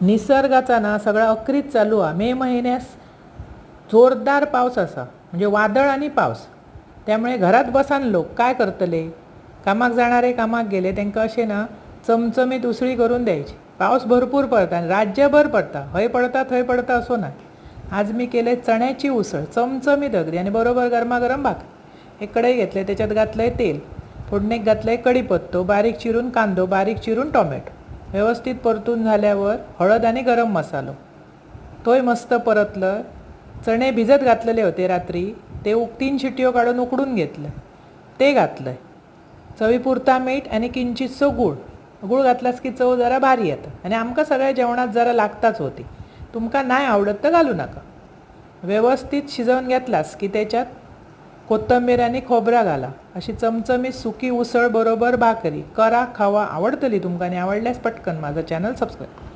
निसर्गाचा ना सगळा अक्रीत चालू आहे। मे महिन्यास जोरदार पावस असा, म्हणजे वादळ आणि पावस। त्यामुळे घरात बसान लोक काय करतले, कामाक जाणारे कामाक गेले त्यांना असे ना चमचमीत उसळी करून द्यायची। पाऊस भरपूर पडता आणि राज्यभर पडता, हय पडता थंय पडता असो ना। आज मी केले चण्याची उसळ, चमचमीत अगदी, आणि बरोबर गरमागरम भाकर। एक कढई घेतले, त्याच्यात घातलंय तेल, फोडणीक घातलंय कढीपत्तो, बारीक चिरून कांदो, बारीक चिरून टोमॅटो, व्यवस्थित परतून झाल्यावर हळद आणि गरम मसालो, तोय मस्त परतलं। चणे भिजत घातलेले होते रात्री, ते 3 शिट्ट्यो काढून उकडून घेतलं, ते घातलं। चवीपुरता मीठ आणि किंचितसो गूळ, गूळ घातलास की चव जरा भारी येतं, आणि आमका सगळ्या जेवणात जरा लागताच होती। तुमका नाही आवडत तर घालू नका। व्यवस्थित शिजवून घेतलास की त्याच्यात कोथिंबीर आणि खोबरा घाला। अशी चमचमीत सुकी उसळ बरोबर भाकरी करा, खावा, आवडतली तुमका, आणि आवडल्यास पटकन माझं चॅनल सबस्क्राईब।